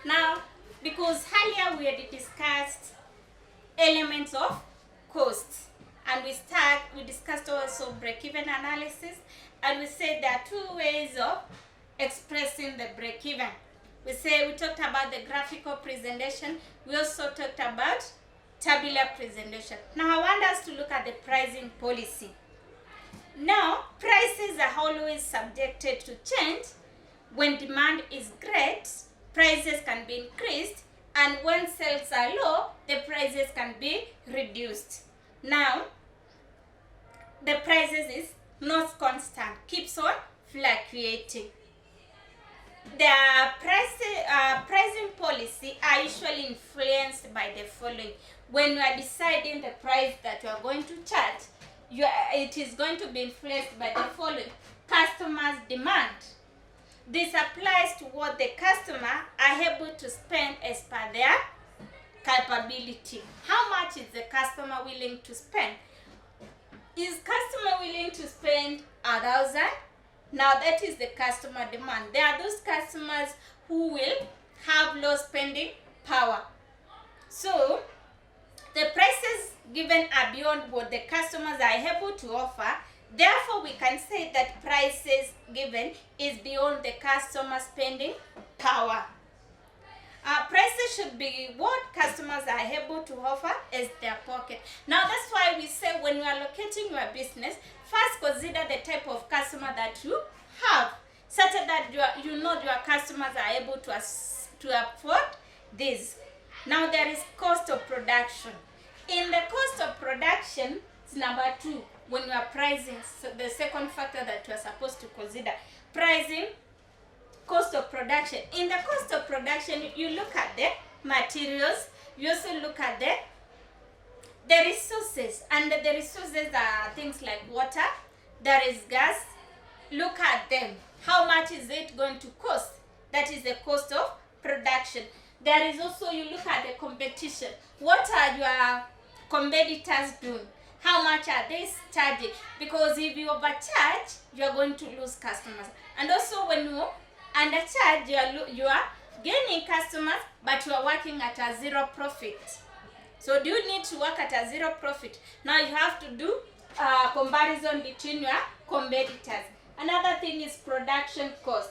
Now, because earlier we had discussed elements of cost, and we discussed also break-even analysis, and we said there are two ways of expressing the break-even. We talked about the graphical presentation. We also talked about tabular presentation. Now I want us to look at the pricing policy. Now, prices are always subjected to change. When demand is great, prices can be increased, and when sales are low, the prices can be reduced. Now, the prices is not constant, keeps on fluctuating. The pricing policy are usually influenced by the following. When you are deciding the price that you are going to charge, it is going to be influenced by the following. Customers' demand. This applies to what the customer are able to spend as per their capability. How much is the customer willing to spend? Is customer willing to spend 1,000? Now that is the customer demand. There are those customers who will have low spending power. So the prices given are beyond what the customers are able to offer. Therefore, we can say that prices given is beyond the customer spending power. Prices should be what customers are able to offer as their pocket. Now, that's why we say when you are locating your business, first consider the type of customer that you have, such that you know your customers are able to afford this. Now, there is cost of production. In the cost of production, it's number 2. When you are pricing, so the second factor that you are supposed to consider, pricing, cost of production. In the cost of production, you look at the materials, you also look at the resources, and the resources are things like water, there is gas. Look at them. How much is it going to cost? That is the cost of production. There is also, you look at the competition. What are your competitors doing? How much are they charging? Because if you overcharge, you are going to lose customers. And also when you undercharge, you are gaining customers, but you are working at a zero profit. So do you need to work at a zero profit? Now you have to do a comparison between your competitors. Another thing is production cost.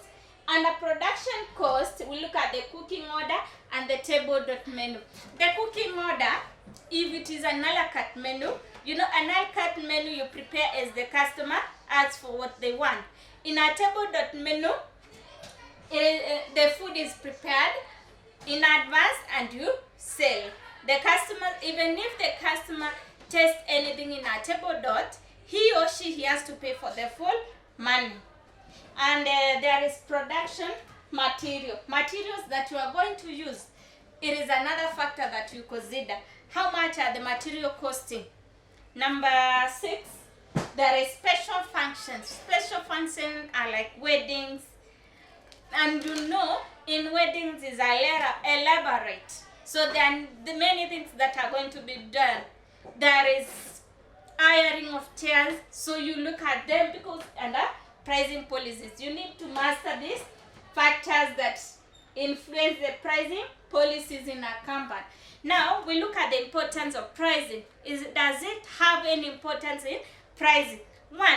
Under production cost, we look at the cooking order and the table-dot menu. The cooking order, if it is an a la carte menu, you know, an a la carte menu you prepare as the customer asks for what they want. In a table-dot menu, the food is prepared in advance and you sell. The customer, even if the customer tastes anything in a table-dot, he or she has to pay for the full money. And there is production materials that you are going to use. It is another factor that you consider. How much are the material costing? Number 6, there is special functions. Special functions are like weddings, and you know, in weddings is elaborate. So there are the many things that are going to be done. There is hiring of chairs, so you look at them because under pricing policies, you need to master these factors that influence the pricing policies in a company. Now we look at the importance of pricing. Does it have any importance in pricing? 1,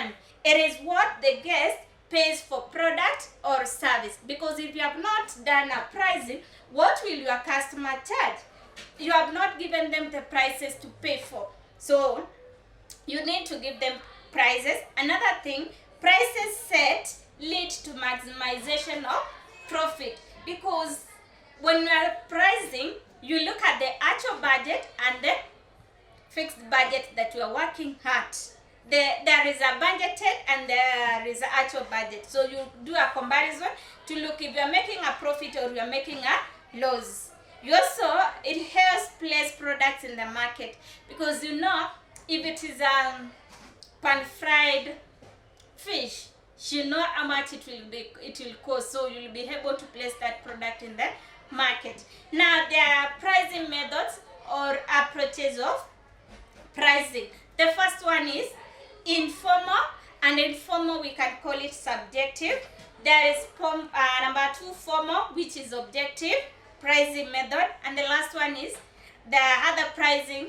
it is what the guest pays for product or service. Because if you have not done a pricing, what will your customer charge? You have not given them the prices to pay for. So you need to give them prices. Another thing, prices set lead to maximization of profit, because when you are pricing, you look at the actual budget and the fixed budget that you are working at. There is a budgeted and there is an actual budget. So you do a comparison to look if you are making a profit or you are making a loss. You also, it helps place products in the market, because you know, if it is pan-fried fish, you know how much it will cost, so you will be able to place that product in the market. Now there are pricing methods or approaches of pricing. The first one is informal, and informal we can call it subjective. There is number 2, formal, which is objective. pricing method, and the last one is the other pricing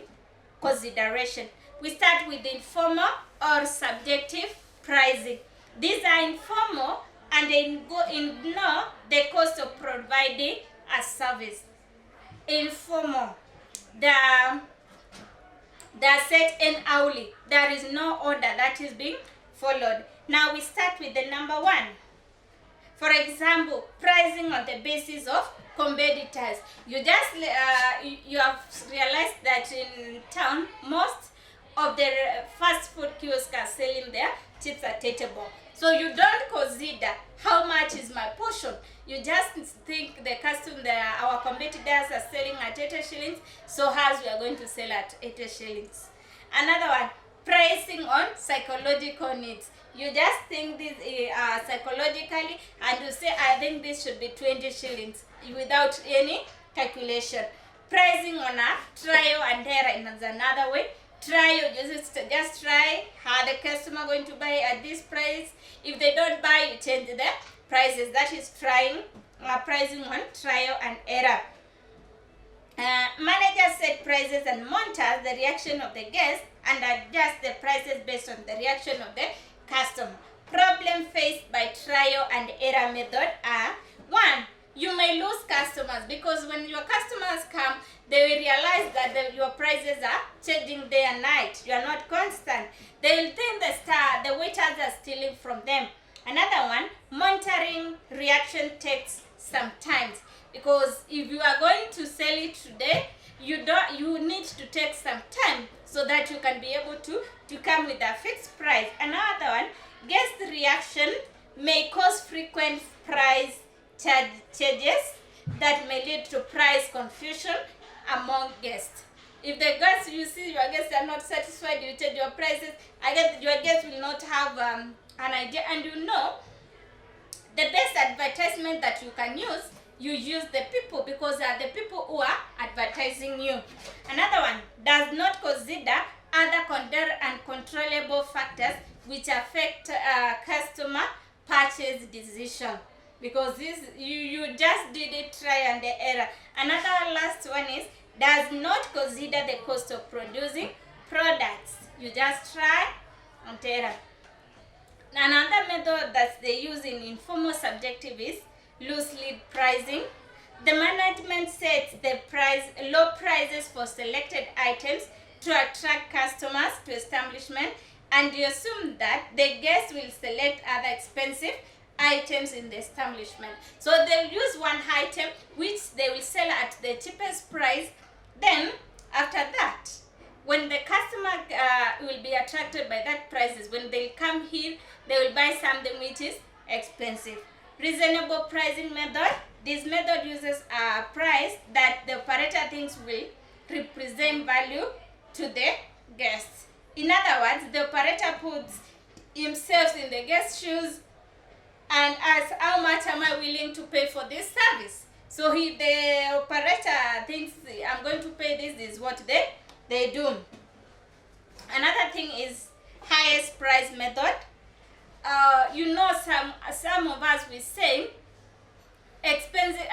consideration. We start with informal or subjective pricing. These are informal and they ignore the cost of providing a service. Informal, they are set in hourly. There is no order that is being followed. Now we start with the number one. For example, pricing on the basis of competitors. You have realized that in town, most of the fast food kiosks are selling their chips at a table. So you don't consider how much is my portion. You just think our competitors are selling at 80 shillings, so ours we are going to sell at 80 shillings. Another one, pricing on psychological needs. You just think this psychologically, and you say, I think this should be 20 shillings without any calculation. Pricing on a trial and error is another way. Try, just try. How the customer going to buy at this price? If they don't buy, you change the prices. That is pricing on trial and error. Managers set prices and monitor the reaction of the guests and adjust the prices based on the reaction of the customer. Problem faced by trial and error method are: one, you may lose customers because when your customers come, they will realize that your prices are changing day and night. You are not constant. They will think the waiters are stealing from them. Another one, monitoring reaction takes some time, because if you are going to sell it today, you need to take some time so that you can be able to come with a fixed price. Another one, guest reaction may cause frequent price changes that may lead to price confusion among guests. If the guests, you see your guests are not satisfied, you change your prices, your guests will not have an idea. And the best advertisement that you can use, you use the people, because they are the people who are advertising you. Another one, does not consider other uncontrollable factors which affect customer purchase decision, because this you just did it try and error. Another last one is does not consider the cost of producing products. You just try and error. Another method that they use in informal subjective is loose lead pricing. The management sets the low prices for selected items to attract customers to establishment, and you assume that the guests will select other expensive items in the establishment. So they'll use one item which they will sell at the cheapest price. Then after that, when the customer will be attracted by that prices, when they come here, they will buy something which is expensive. Reasonable pricing method. This method uses a price that the operator thinks will represent value to the guests. In other words, the operator puts himself in the guest's shoes and asks, how much am I willing to pay for this service? So if the operator thinks I'm going to pay this is what they do. Another thing is highest price method. Some of us will say expensive.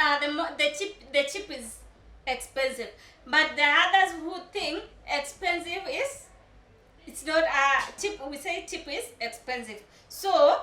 The cheap is expensive, but the others who think expensive is it's not cheap. We say cheap is expensive. So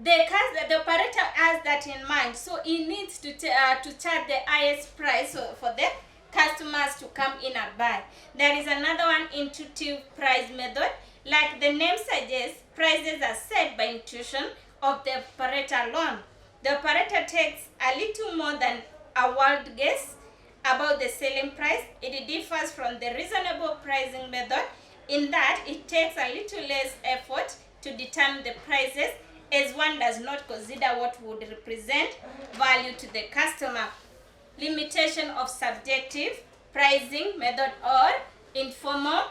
the operator has that in mind. So he needs to charge the highest price for the customers to come in and buy. There is another one, intuitive price method. Like the name suggests, prices are set by intuition of the operator alone. The operator takes a little more than a wild guess about the selling price. It differs from the reasonable pricing method in that it takes a little less effort to determine the prices, as one does not consider what would represent value to the customer. Limitation of subjective pricing method or informal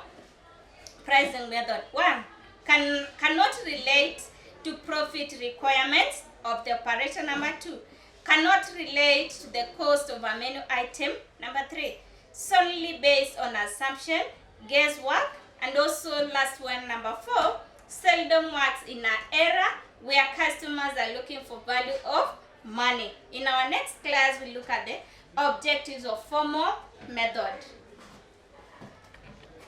pricing method. 1. Cannot relate to profit requirements of the operator. Number 2. Cannot relate to the cost of a menu item. Number 3. Solely based on assumption, guesswork. And also last one, number 4. Seldom works in an era where customers are looking for value of money. In our next class, we'll look at the objectives of FOMO method.